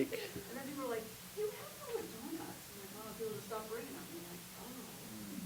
like, And then people are like, you have no more donuts. I'm like, oh, people just stop bringing them. I'm like, oh.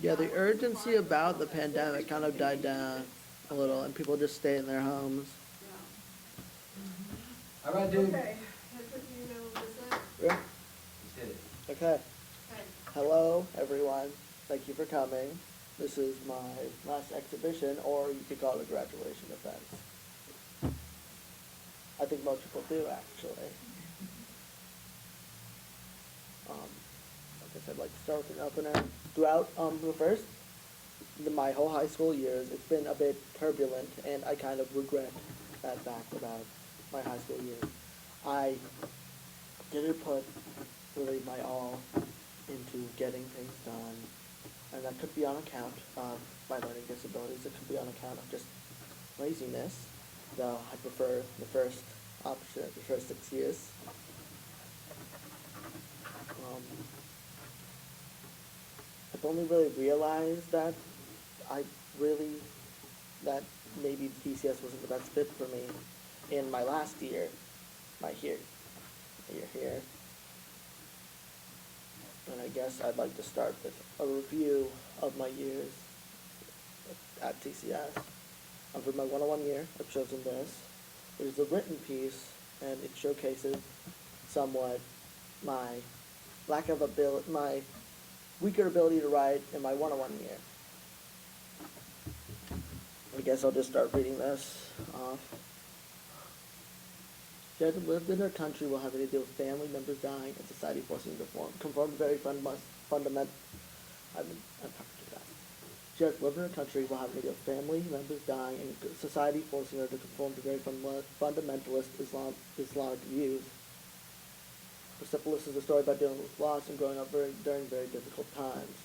yeah, the I wasn't urgency surprised about the that. pandemic kind of died down a little, and people just stay in their homes. Yeah. All right, dude. Okay, can I put you know this it? Yeah. Let's hit it. Okay. Okay. Hello, everyone. Thank you for coming. This is my last exhibition, or you could call it a graduation event. I think most people do, actually. Like I said, I'd like to start with an opener. Throughout the first, my whole high school years, it's been a bit turbulent, and I kind of regret that fact about my high school years. I didn't put really my all into getting things done, and that could be on account of my learning disabilities. It could be on account of just laziness, though I prefer the first option, the first 6 years. I've only really realized that that maybe PCS wasn't the best fit for me in my last year, my year here. And I guess I'd like to start with a review of my years at TCS. For my 101 year, I've chosen this. It is a written piece, and it showcases somewhat my my weaker ability to write in my 101 year. I guess I'll just start reading this off. She hasn't lived in her country while having to deal with family members dying and society forcing her to conform to very fundamental. She has lived in her country while having to deal with family members dying and society forcing her to conform to very fundamentalist Islamic views. Persepolis is a story about dealing with loss and growing up during very difficult times.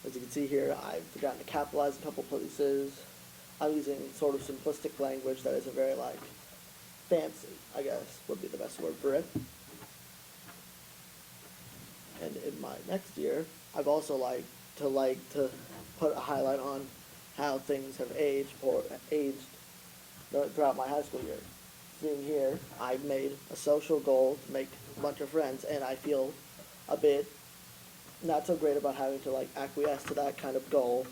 As you can see here, I've forgotten to capitalize a couple places. I'm using sort of simplistic language that isn't very fancy, I guess, would be the best word for it. And in my next year, I've also like to put a highlight on how things have aged throughout my high school year. Seeing here, I've made a social goal to make a bunch of friends, and I feel a bit not so great about having to acquiesce to that kind of goal,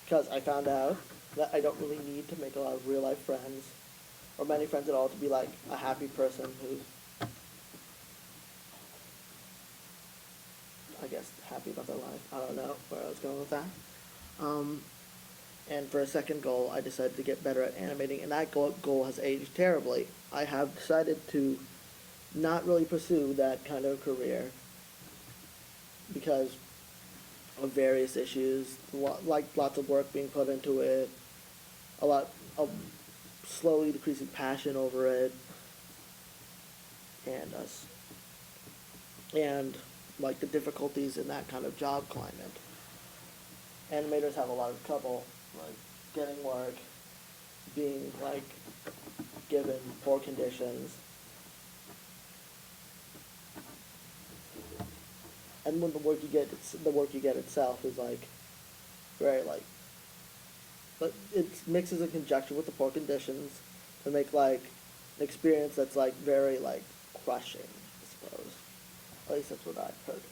because I found out that I don't really need to make a lot of real life friends or many friends at all to be a happy person who's, I guess, happy about their life. I don't know where I was going with that. And for a second goal, I decided to get better at animating, and that goal has aged terribly. I have decided to not really pursue that kind of career because of various issues, lots of work being put into it, a lot of slowly decreasing passion over it, and the difficulties in that kind of job climate. Animators have a lot of trouble getting work, being given poor conditions, and when the work you get itself is very but it mixes in conjunction with the poor conditions to make an experience that's very crushing, I suppose. At least that's what I've heard.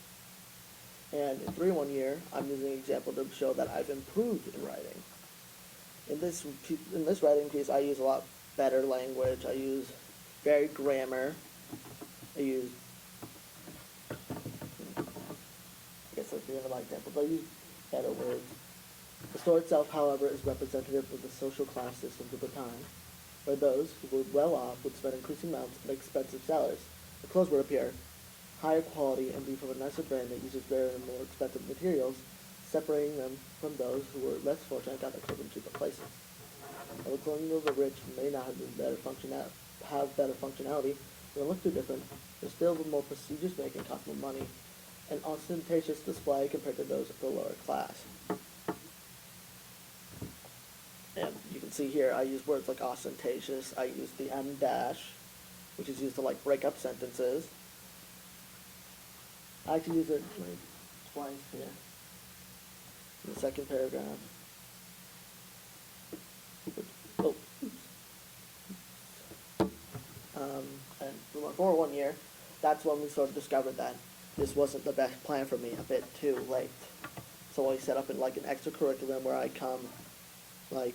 And in 3-1 year, I'm using an example to show that I've improved in writing. In this writing piece, I use a lot better language. I use varied grammar. I guess that's the end of my example, but I use better words. The story itself, however, is representative of the social class systems of the time, where those who were well off would spend increasing amounts on expensive salaries. The clothes would appear higher quality and be from a nicer brand that uses rarer and more expensive materials, separating them from those who were less fortunate and got their clothes in cheaper places. While the clothing of the rich may not have better functionality, they look too different, they're still the more prestigious make and cost more money, an ostentatious display compared to those of the lower class. And you can see here, I use words like ostentatious. I use the M dash, which is used to break up sentences. I actually use it twice here in the second paragraph. And for my 401 year, that's when we sort of discovered that this wasn't the best plan for me a bit too late. So I set up in like an extracurriculum where I come like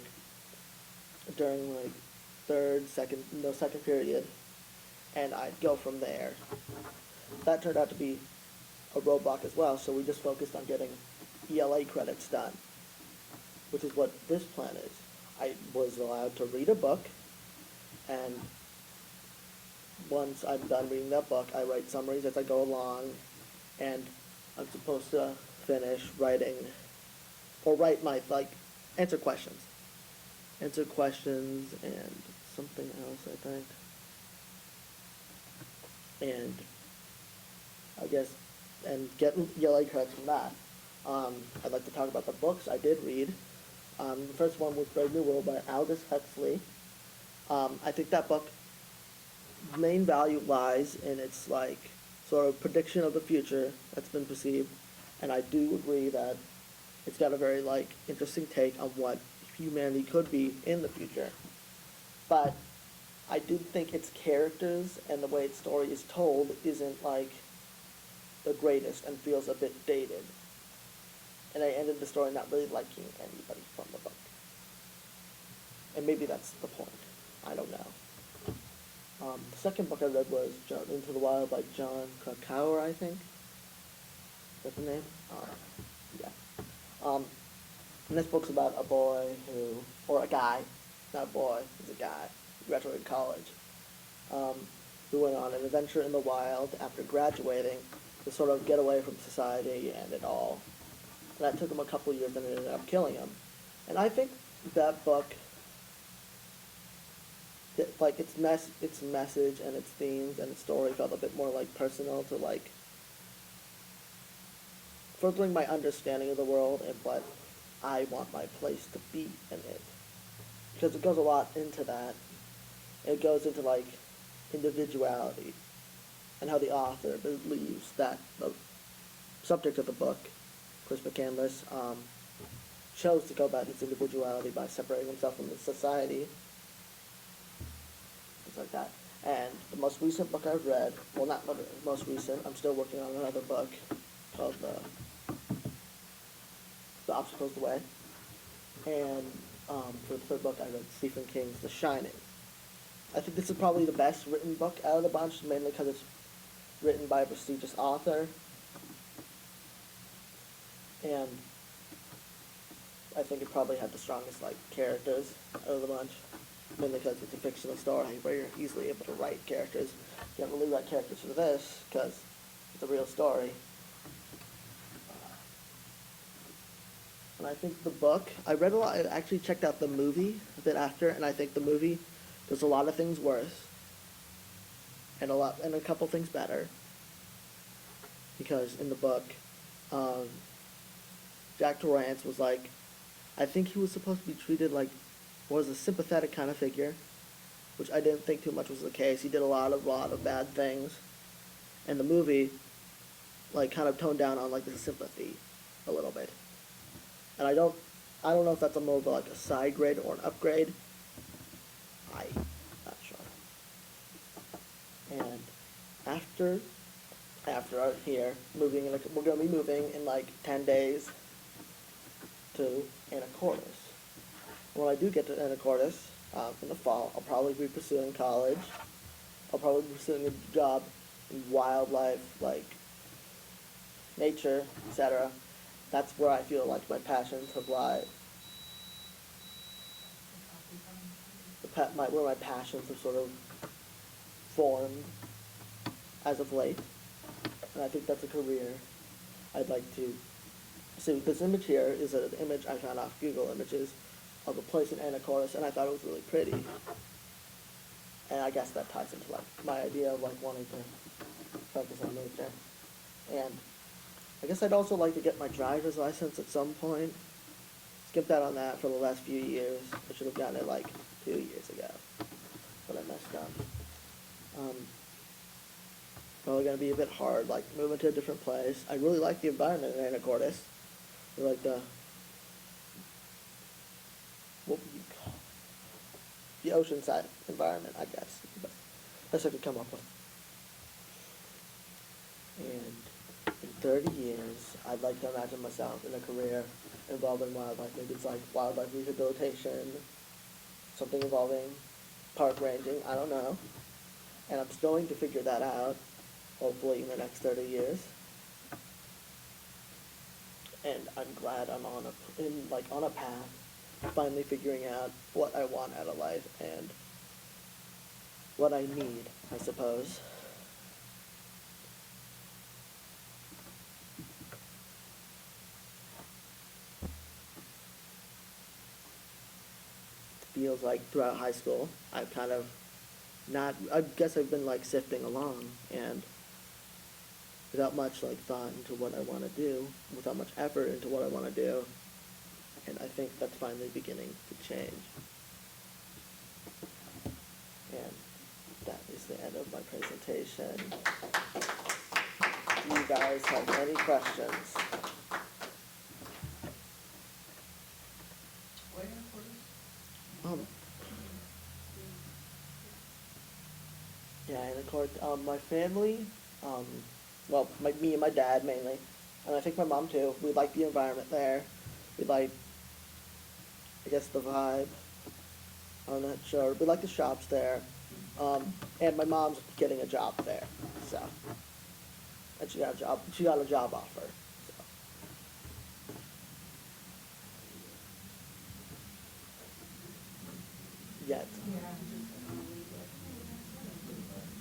during like second period, and I'd go from there. That turned out to be a roadblock as well, so we just focused on getting ELA credits done, which is what this plan is. I was allowed to read a book, and once I'm done reading that book, I write summaries as I go along, and I'm supposed to finish writing, or write my, like, answer questions. Answer questions and something else, I think. And I guess, and get ELA credits from that. I'd like to talk about the books I did read. The first one was Brave New World by Aldous Huxley. I think that book, main value lies in its like sort of prediction of the future that's been perceived, and I do agree that it's got a very like interesting take on what humanity could be in the future. But I do think its characters and the way its story is told isn't like the greatest and feels a bit dated. And I ended the story not really liking anybody from the book. And maybe that's the point. I don't know. The second book I read was Into the Wild by John Krakauer, I think. Is that the name? Yeah. And this book's about a boy who, or a guy, not a boy, he's a guy, who graduated college, who went on an adventure in the wild after graduating to sort of get away from society and it all. And that took him a couple of years and it ended up killing him. And I think that book, like its message and its themes and its story felt a bit more like personal to like furthering my understanding of the world and what I want my place to be in it. Because it goes a lot into that. It goes into like individuality and how the author believes that the subject of the book, Chris McCandless, chose to go about his individuality by separating himself from the society, things like that. And the most recent book I've read, well, not the most recent, I'm still working on another book called The Obstacle's the Way. And for the third book, I read Stephen King's The Shining. I think this is probably the best written book out of the bunch, mainly because it's written by a prestigious author. And I think it probably had the strongest like characters out of the bunch, mainly because it's a fictional story where you're easily able to write characters. You can't really write characters for this because it's a real story. And I think the book, I read a lot, I actually checked out the movie a bit after, and I think the movie does a lot of things worse, and a couple things better. Because in the book, Jack Torrance was like, I think he was supposed to be treated like, was a sympathetic kind of figure, which I didn't think too much was the case. He did a lot of bad things, and the movie, like, kind of toned down on like the sympathy a little bit. And I don't know if that's a more of like a side grade or an upgrade. I'm not sure. And after out here, we're gonna be moving in like 10 days to Anacortes. When I do get to Anacortes in the fall, I'll probably be pursuing college. I'll probably be pursuing a job in wildlife, like nature, etc. That's where I feel like my passions have lied. Where my passions have sort of formed as of late. And I think that's a career I'd like to see. This image here is an image I found off Google Images of a place in Anacortes, and I thought it was really pretty. And I guess that ties into like my idea of like wanting to focus on nature. And I guess I'd also like to get my driver's license at some point. Skipped out on that for the last few years. I should have gotten it like 2 years ago, but I messed up. Probably gonna be a bit hard, like moving to a different place. I really like the environment in Anacortes. I like the, what would you call it? The oceanside environment, I guess. That's what I could come up with. And in 30 years, I'd like to imagine myself in a career involving wildlife. Maybe it's like wildlife rehabilitation, something involving park ranging, I don't know. And I'm still going to figure that out, hopefully in the next 30 years. And I'm glad I'm on a path, finally figuring out what I want out of life and what I need, I suppose. Feels like throughout high school, I've kind of I guess I've been like sifting along and without much like thought into what I want to do, without much effort into what I want to do. And I think that's finally beginning to change. And that is the end of my presentation. Do you guys have any questions? Where for this? Yeah, and of course, my family, me and my dad mainly, and I think my mom too, we like the environment there. We like, I guess, the vibe. I'm not sure. We like the shops there. And my mom's getting a job there, so. And she got a job offer, so. Yet.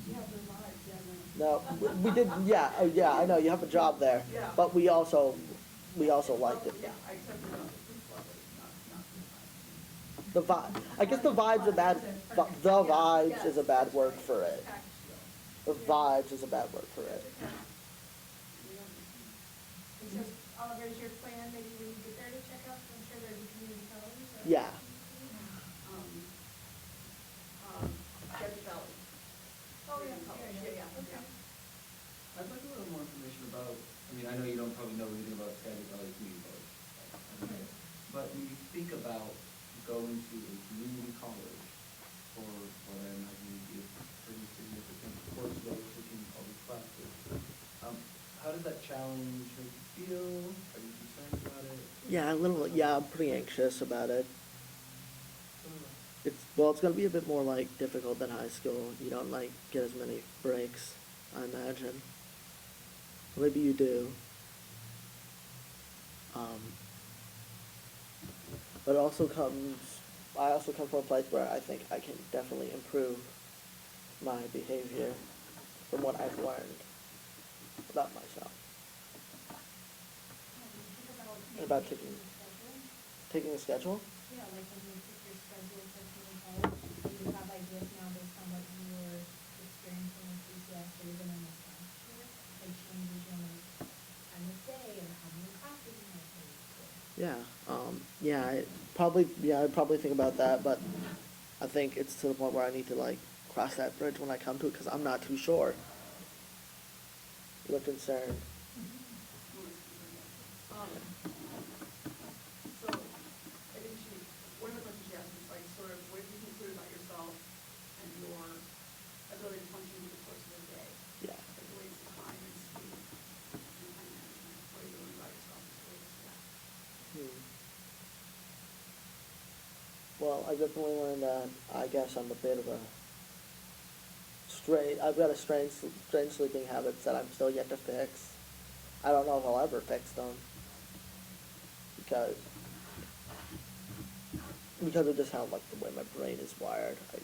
You have the vibes, yeah, No, we did, yeah, oh, yeah, I know, you have a job there, Yeah. but we also liked it. Yeah, I accepted it, it's lovely, not The vibe, I guess the vibe's a bad, the vibes is a bad word for it. The vibes is a bad word for it. And so, Oliver, is your plan maybe when you get there to check out, I'm sure there's a community college? or- Yeah, Debbie Valley. Oh, yeah, Yeah, yeah, okay. I'd like a little more information about, I mean, I know you don't probably know anything about Skagit Valley Community College. Right. But when you think about going to a community college for what I imagine would be a pretty significant course load, taking all these classes, how does that challenge make you feel? Are you concerned about it? yeah, I'm pretty anxious about it. It's gonna be a bit more like difficult than high school. You don't like get as many breaks, I imagine. Maybe you do. But I also come from a place where I think I can definitely improve my behavior from what I've learned about myself. Think About maybe taking- schedule. Taking a schedule? Yeah, like when you pick your schedule for community college, do you have ideas now based on what you were experiencing in CCS or even in this last year? Like changes you want to make time of day or how many classes you might take? I'd probably think about that, but I think it's to the point where I need to like cross that bridge when I come to it, because I'm not too sure. You look concerned. So, I think one of the questions she asked was like, sort of, what do you conclude about yourself and your ability to function over the course of the day? Yeah. Like ways of time and sleep and time management, what do you learn about yourself as it relates to that? Well, I definitely learned that I guess I'm a bit of a I've got a strange sleeping habits that I'm still yet to fix. I don't know if I'll ever fix them. Because of just how like the way my brain is wired. I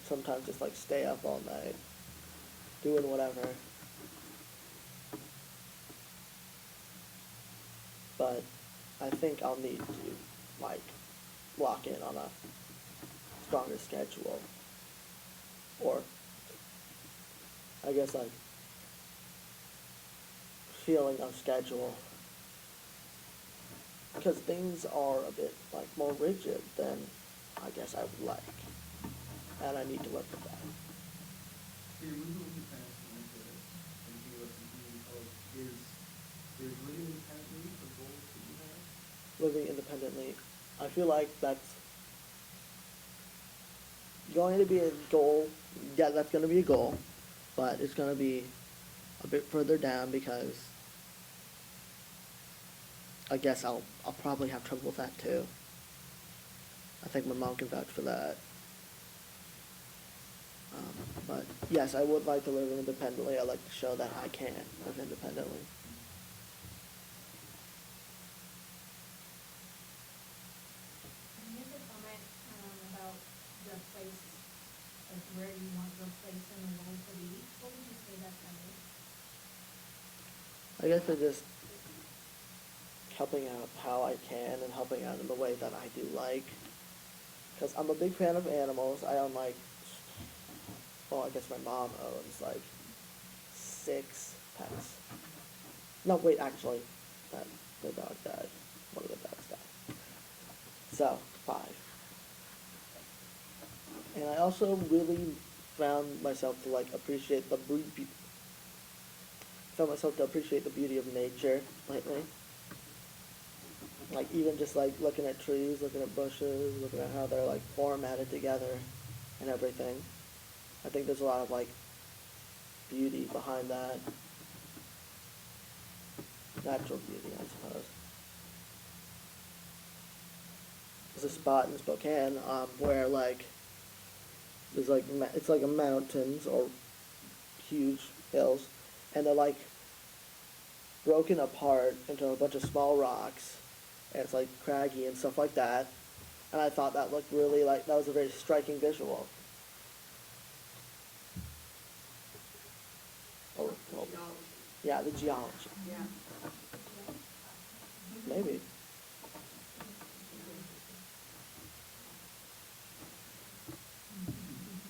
sometimes just like stay up all night doing whatever. But I think I'll need to like lock in on a stronger schedule. Or I guess like feeling on schedule. Because things are a bit like more rigid than I guess I would like. And I need to work with that. So you're moving with your parents and into anything about the community college. Is living independently the goal that you have? Living independently, I feel like that's going to be a goal. Yeah, that's going to be a goal, but it's going to be a bit further down because I guess I'll probably have trouble with that too. I think my mom can vouch for that. But yes, I would like to live independently. I like to show that I can live independently. Can you make a comment, about the place, like where you want your place in the world to be? What would you say that's kind of? I guess I just helping out how I can and helping out in the way that I do like. Because I'm a big fan of animals. I own like, well, I guess my mom owns like 6 pets. No, wait, actually, the dog died. One of the dogs died. So, 5. And I also really found myself to like appreciate the beauty of nature lately. Like even just like looking at trees, looking at bushes, looking at how they're like formatted together and everything. I think there's a lot of like beauty behind that. Natural beauty, I suppose. There's a spot in Spokane where like there's like it's like a mountains or huge hills, and they're like broken apart into a bunch of small rocks, and it's like craggy and stuff like that. And I thought that looked really like that was a very striking visual. Oh, well, Geology. yeah, the geology. Yeah. Maybe.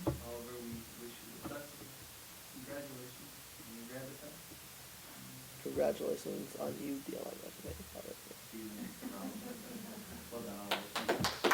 Oliver, we wish you the best. Congratulations on your gravitas. Congratulations on you dealing with me. See you next round. Well done, Oliver.